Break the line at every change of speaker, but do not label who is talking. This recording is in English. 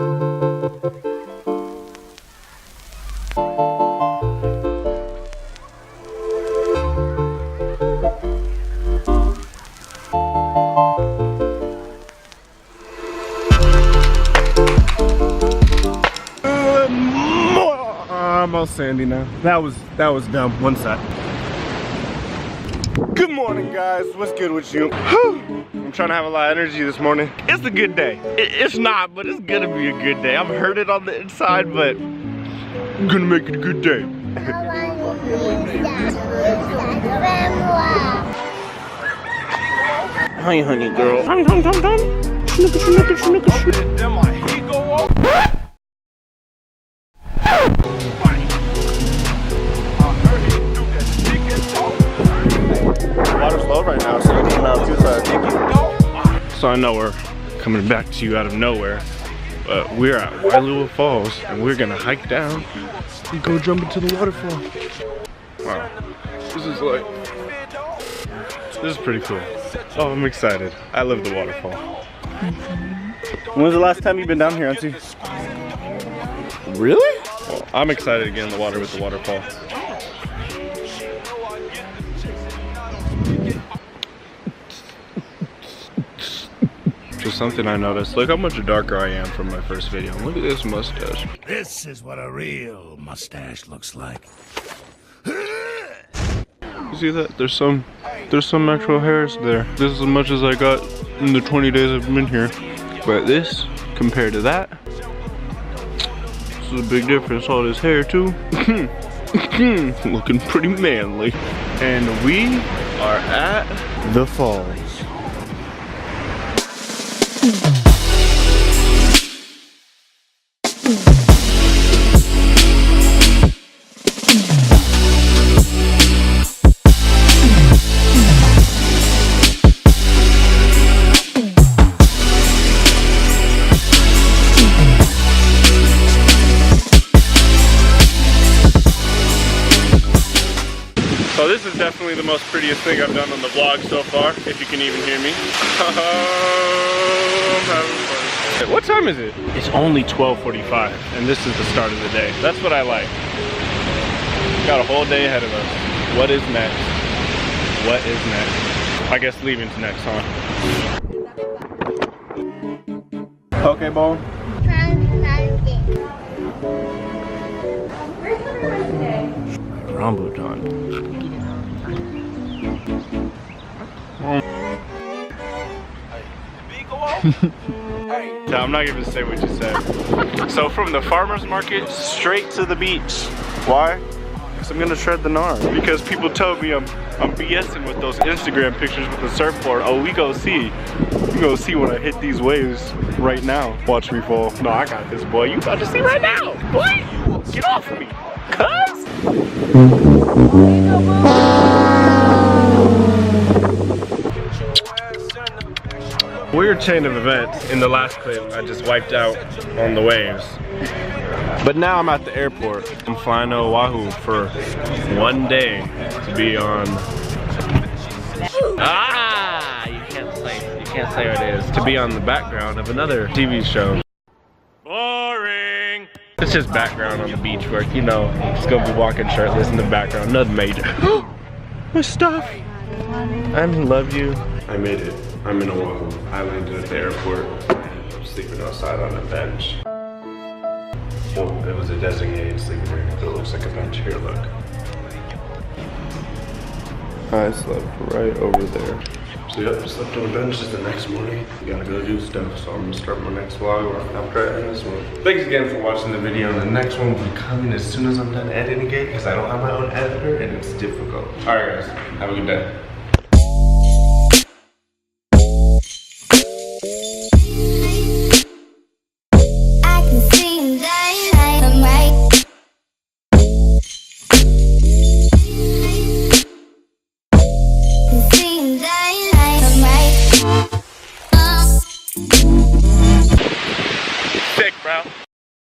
I'm all sandy now. That was dumb. One sec. Good morning, guys. What's good with you? I'm trying to have a lot of energy this morning. It's a good day. It's not, but it's gonna be a good day. I'm hurting on the inside, but I'm gonna make it a good day. Hi, honey girl. Tum, tum, tum, tum. Snicker, snicker, snicker. Then my heat go off. Water's low right now, so you need now too, so thank you. So I know we're coming back to you out of nowhere, but we're at Waterfalls and we're gonna hike down and go jump into the waterfall. Wow, this is pretty cool. Oh, I'm excited. I love the waterfall. When was the last time you've been down here, Auntie? Really? Well, I'm excited to get in the water with the waterfall. Just something I noticed. Look how much darker I am from my first video. Look at this mustache.
This is what a real mustache looks like.
You see that? There's some actual hairs there. This is as much as I got in the 20 days I've been here. But this, compared to that, this is a big difference. All this hair too. Looking pretty manly. And we are at the falls. So this is definitely the most prettiest thing I've done on the vlog so far, if you can even hear me. I'm having fun. What time is it? It's only 12:45, and this is the start of the day. That's what I like. Got a whole day ahead of us. What is next? What is next? I guess leaving's next, huh? Okay, Bo. Rambutan. I'm not gonna say what you said. So from the farmer's market straight to the beach. Why? Because I'm gonna shred the nard. Because people told me I'm BSing with those Instagram pictures with the surfboard. Oh, we go see. We go see when I hit these waves right now. Watch me fall. No, I got this, boy. You about to see right now. Boy, get off of me. Cuz. Weird chain of events. In the last clip, I just wiped out on the waves. But now I'm at the airport. I'm flying to Oahu for one day to be on... you can't say what it is. To be on the background of another TV show. Boring! It's just background on the beach work, you know. Just gonna be walking shirtless in the background, nothing major. My stuff! I love you. I made it. I'm in Oahu. I landed at the airport. I'm sleeping outside on a bench. Well, it was a designated sleeping area, but it looks like a bench. Here, look. I slept right over there. So yep, slept on a bench just the next morning. Gotta go do stuff, so I'm gonna start my next vlog after I end this one. Thanks again for watching the video, and the next one will be coming as soon as I'm done editing it, because I don't have my own editor and it's difficult. Alright guys, have a good day.